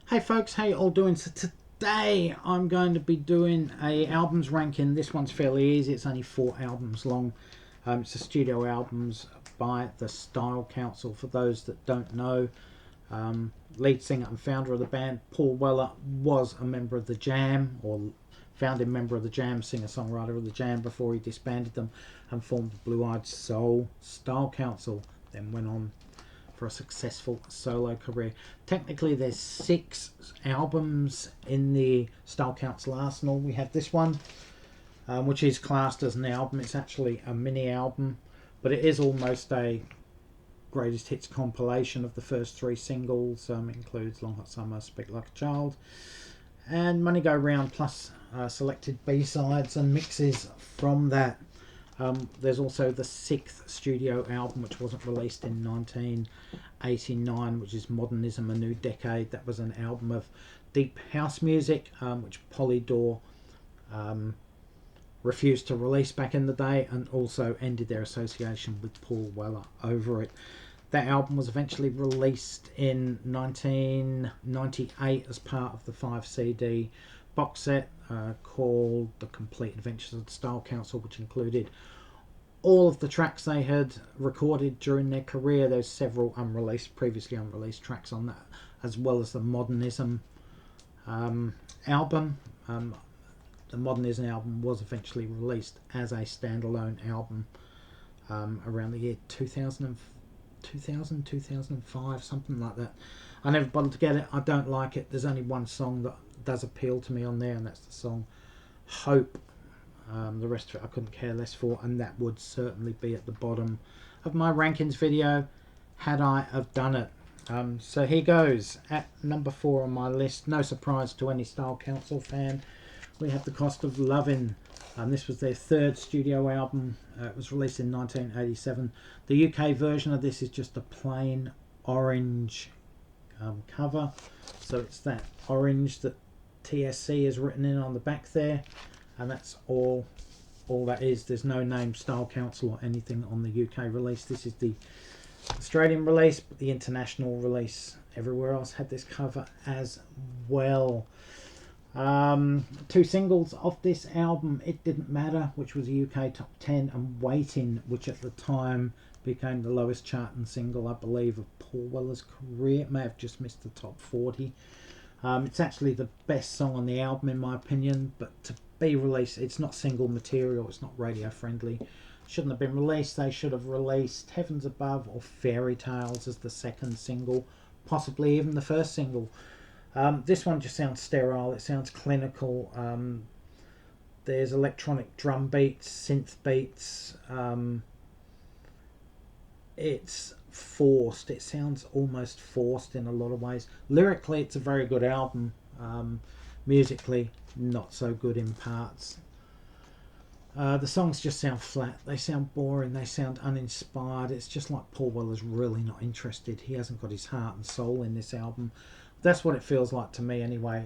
Hey folks, how you all doing? So today I'm going to be doing a albums ranking. This one's fairly easy. It's only 4 albums long. It's the studio albums by the Style Council. For those that don't know, lead singer and founder of the band Paul Weller was a member of the Jam, or founding member of the Jam, singer-songwriter of the Jam, before he disbanded them and formed the Blue Eyed Soul Style Council. Then went on for a successful solo career. Technically there's 6 albums in the Style Council arsenal. We have this one, which is classed as an album. It's actually a mini album, but it is almost a greatest hits compilation of the first 3 singles. It includes Long Hot Summer, Speak Like a Child, and Money Go Round, plus selected B-sides and mixes from that. There's also the 6th studio album, which wasn't released in 1989, which is Modernism, A New Decade. That was an album of deep house music, which Polydor refused to release back in the day, and also ended their association with Paul Weller over it. That album was eventually released in 1998 as part of the 5 CD box set called The Complete Adventures of the Style Council, which included all of the tracks they had recorded during their career. There's several previously unreleased tracks on that, as well as the Modernism album. The Modernism album was eventually released as a standalone album around the year 2000, 2005, something like that. I never bothered to get it. I don't like it. There's only one song that does appeal to me on there, and that's the song Hope. The rest of it I couldn't care less for, and that would certainly be at the bottom of my rankings video had I have done it. So here goes. At number 4 on my list, no surprise to any Style Council fan, we have The Cost of Lovin'. This was their 3rd studio album. It was released in 1987. The UK version of this is just a plain orange cover. So it's that orange that TSC is written in on the back there, and that's all that is. There's no name Style Council or anything on the UK release. This is the Australian release, but the international release everywhere else had this cover as well. 2 singles off this album, It Didn't Matter, which was a UK top 10, and Waiting, which at the time became the lowest charting single, I believe, of Paul Weller's career. It may have just missed the top 40. It's actually the best song on the album in my opinion, but to be released, it's not single material, it's not radio friendly. Shouldn't have been released. They should have released Heavens Above or Fairy Tales as the 2nd single, possibly even the 1st single. This one just sounds sterile, it sounds clinical. There's electronic drum beats, synth beats. It's forced. It sounds almost forced in a lot of ways. Lyrically, it's a very good album. Musically, not so good in parts. The songs just sound flat. They sound boring. They sound uninspired. It's just like Paul Weller's really not interested. He hasn't got his heart and soul in this album. That's what it feels like to me anyway.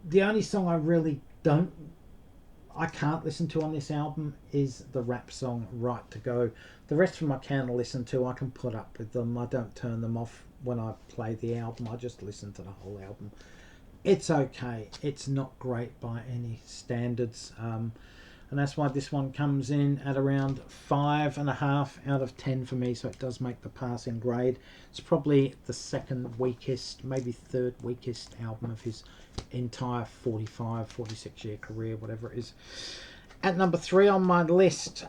The only song I can't listen to on this album is the rap song Right to Go. The rest of them I can listen to. I can put up with them. I don't turn them off when I play the album. I just listen to the whole album. It's okay. It's not great by any standards. And that's why this one comes in at around 5.5 out of 10 for me, so it does make the passing grade. It's probably the 2nd weakest, maybe 3rd weakest album of his entire 46 year career, whatever it is. At number 3 on my list,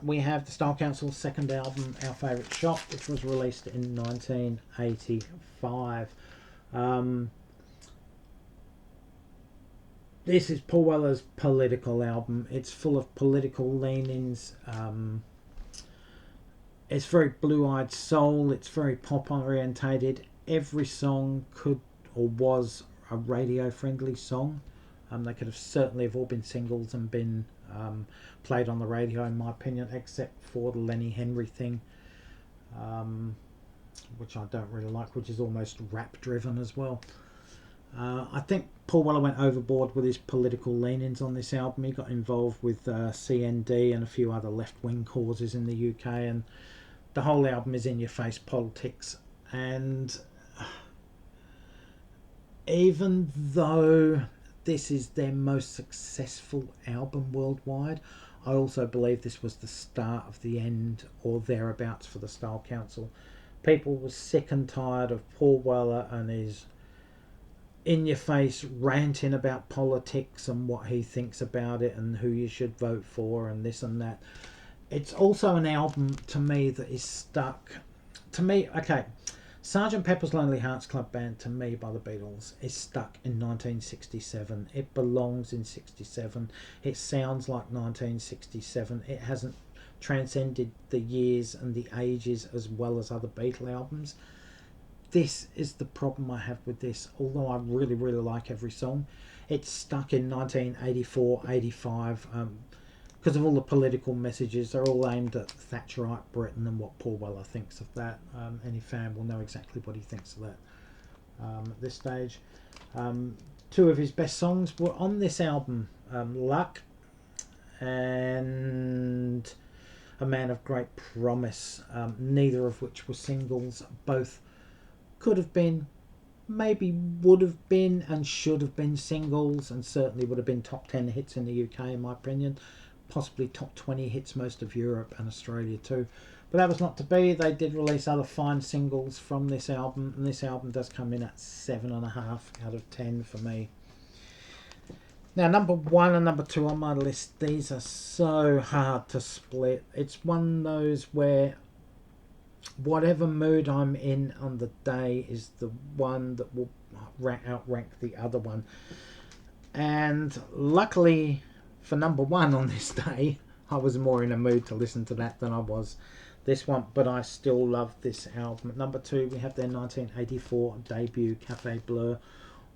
we have the Style Council's 2nd album, Our Favourite Shop, which was released in 1985. This is Paul Weller's political album. It's full of political leanings. It's very Blue Eyed Soul. It's very pop orientated. Every song could or was a radio friendly song. They could have certainly have all been singles and been played on the radio in my opinion, except for the Lenny Henry thing, which I don't really like, which is almost rap driven as well. I think Paul Weller went overboard with his political leanings on this album. He got involved with CND and a few other left-wing causes in the UK, and the whole album is in-your-face politics, and even though this is their most successful album worldwide, I also believe this was the start of the end or thereabouts for the Style Council. People were sick and tired of Paul Weller and his in-your-face ranting about politics and what he thinks about it and who you should vote for and this and that. It's also an album to me that is stuck. To me, okay, Sgt. Pepper's Lonely Hearts Club Band, to me, by the Beatles, is stuck in 1967. It belongs in 67. It sounds like 1967. It hasn't transcended the years and the ages as well as other Beatle albums. This is the problem I have with this. Although I really, really like every song, it's stuck in 1984, 85. Because of all the political messages, they're all aimed at Thatcherite Britain and what Paul Weller thinks of that. Any fan will know exactly what he thinks of that at this stage. Two of his best songs were on this album, Luck and A Man of Great Promise, neither of which were singles. Both could have been, maybe would have been and should have been singles, and certainly would have been top 10 hits in the UK in my opinion. Possibly top 20 hits most of Europe and Australia too, but that was not to be. They did release other fine singles from this album, and this album does come in at 7.5 out of 10 for me. Now, number 1 and number 2 on my list, these are so hard to split. It's one of those where whatever mood I'm in on the day is the one that will outrank the other one. And luckily for number 1 on this day, I was more in a mood to listen to that than I was this one, but I still love this album. At number 2, we have their 1984 debut, Cafe Bleu,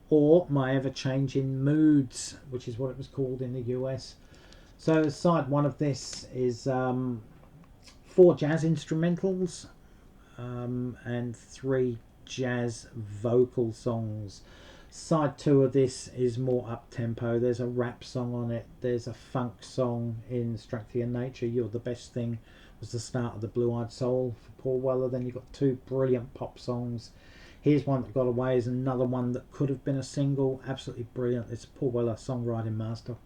or My Ever-Changing Moods, which is what it was called in the US. So side 1 of this is 4 jazz instrumentals and 3 jazz vocal songs. Side 2 of this is more up-tempo. There's a rap song on it. There's a funk song in Structure Nature. You're the Best Thing was the start of the Blue-Eyed Soul for Paul Weller. Then you've got 2 brilliant pop songs. Here's One That Got Away is another one that could have been a single. Absolutely brilliant. It's Paul Weller songwriting master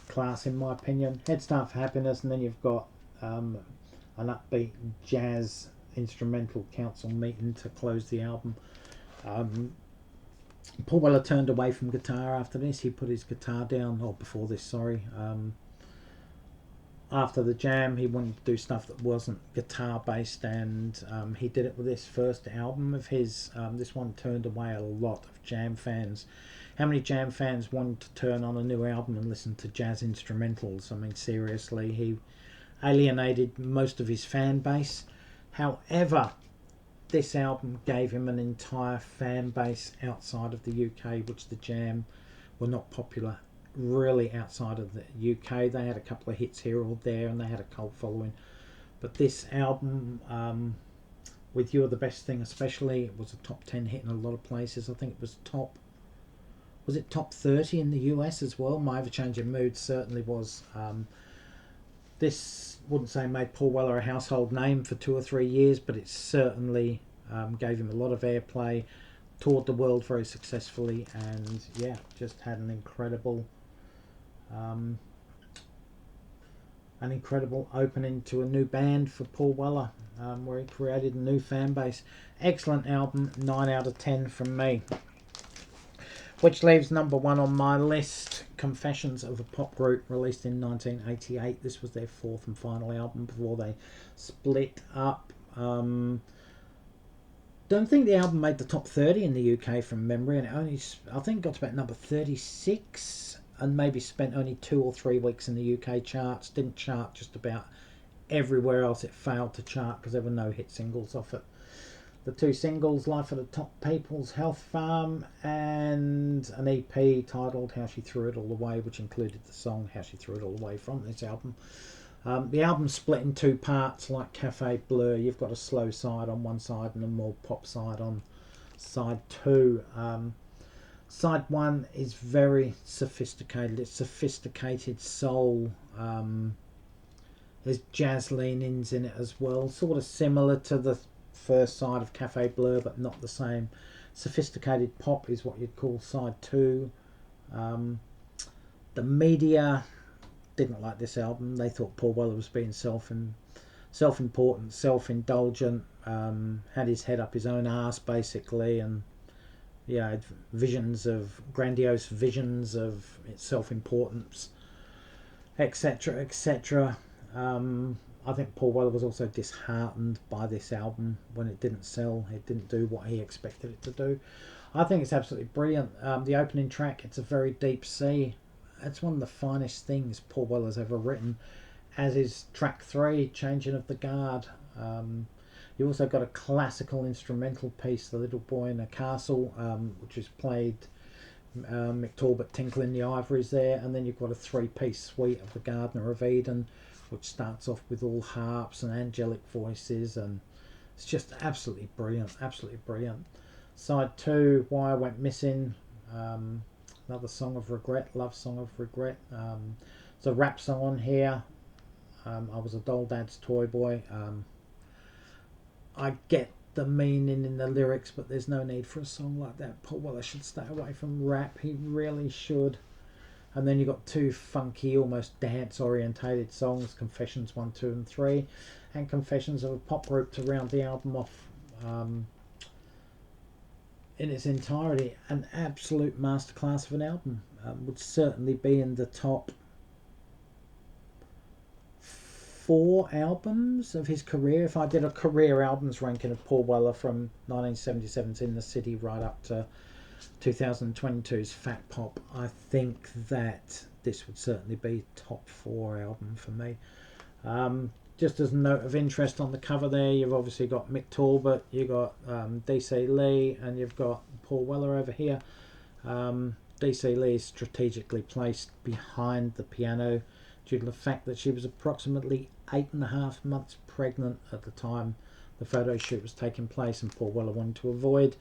class in my opinion. Head Start for Happiness, and then you've got an upbeat jazz instrumental, Council Meeting, to close the album. Paul Weller turned away from guitar after this. He put his guitar down, or before this, sorry. After the Jam, he wanted to do stuff that wasn't guitar based, and he did it with this first album of his. This one turned away a lot of Jam fans. How many Jam fans wanted to turn on a new album and listen to jazz instrumentals? I mean, seriously, he alienated most of his fan base. However, this album gave him an entire fan base outside of the UK, which the Jam were not popular really outside of the UK. They had a couple of hits here or there, and they had a cult following. But this album, with You're the Best Thing especially, it was a top 10 hit in a lot of places. I think it was top 30 in the US as well. My Ever-Changing Mood certainly was. This wouldn't say made Paul Weller a household name for 2 or 3 years, but it certainly gave him a lot of airplay, toured the world very successfully, and yeah, just had an incredible opening to a new band for Paul Weller, where he created a new fan base. Excellent album, 9 out of 10 from me. Which leaves number 1 on my list, Confessions of a Pop Group, released in 1988. This was their 4th and final album before they split up. Don't think the album made the top 30 in the UK from memory, and it only, I think, got to about number 36, and maybe spent only 2 or 3 weeks in the UK charts. Didn't chart just about everywhere else. It failed to chart because there were no hit singles off it. The 2 singles, Life of the Top People's Health Farm, and an EP titled How She Threw It All Away, which included the song How She Threw It All Away from this album. The album's split in 2 parts, like Cafe Bleu. You've got a slow side on one side and a more pop side on side 2. Side 1 is very sophisticated. It's sophisticated soul. There's jazz leanings in it as well, sort of similar to the first side of Cafe Blur, but not the same. Sophisticated pop is what you'd call side 2. The media didn't like this album. They thought Paul Weller was being self-important, self-indulgent, had his head up his own arse basically, and had grandiose visions of self-importance, etc., etc. I think Paul Weller was also disheartened by this album when it didn't sell. It didn't do what he expected it to do. I think it's absolutely brilliant. The opening track, It's a Very Deep Sea. It's one of the finest things Paul Weller's ever written, as is track 3, Changing of the Guard. You also got a classical instrumental piece, The Little Boy in a Castle, which is played Mick Talbot tinkling the ivories there, and then you've got a 3-piece suite of The Gardener of Eden, which starts off with all harps and angelic voices, and it's just absolutely brilliant, absolutely brilliant. Side 2, Why I Went Missing, another song of regret, love song of regret. There's a rap song on here, I Was a Doll Dad's Toy Boy. I get the meaning in the lyrics, but there's no need for a song like that. Paul Weller should stay away from rap, he really should. And then you've got 2 funky, almost dance-orientated songs, Confessions 1, 2 and 3, and Confessions of a Pop Group to round the album off. In its entirety, an absolute masterclass of an album. Would certainly be in the top 4 albums of his career. If I did a career albums ranking of Paul Weller from 1977's In the City right up to 2022's Fat Pop, I think that this would certainly be top 4 album for me. Just as a note of interest, on the cover there, you've obviously got Mick Talbot, you've got DC Lee, and you've got Paul Weller over here. DC Lee is strategically placed behind the piano due to the fact that she was approximately 8.5 months pregnant at the time the photo shoot was taking place, and Paul Weller wanted to avoid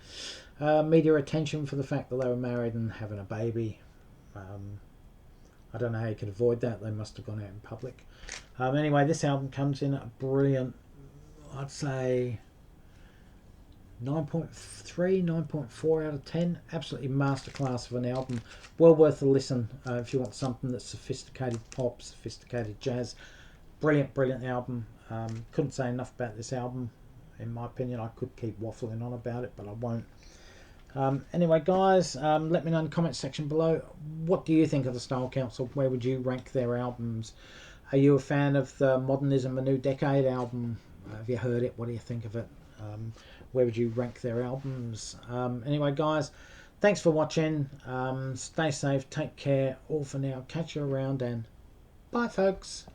media attention for the fact that they were married and having a baby. I don't know how you could avoid that. They must have gone out in public. Anyway, this album comes in at a brilliant, I'd say 9.3, 9.4 out of 10. Absolutely masterclass of an album. Well worth a listen if you want something that's sophisticated pop, sophisticated jazz. Brilliant, brilliant album. Couldn't say enough about this album. In my opinion, I could keep waffling on about it, but I won't. Anyway, guys, let me know in the comment section below. What do you think of the Style Council? Where would you rank their albums? Are you a fan of the Modernism A New Decade album? Have you heard it? What do you think of it? Where would you rank their albums? Anyway, guys, thanks for watching. Stay safe, take care. All for now. Catch you around, and bye, folks.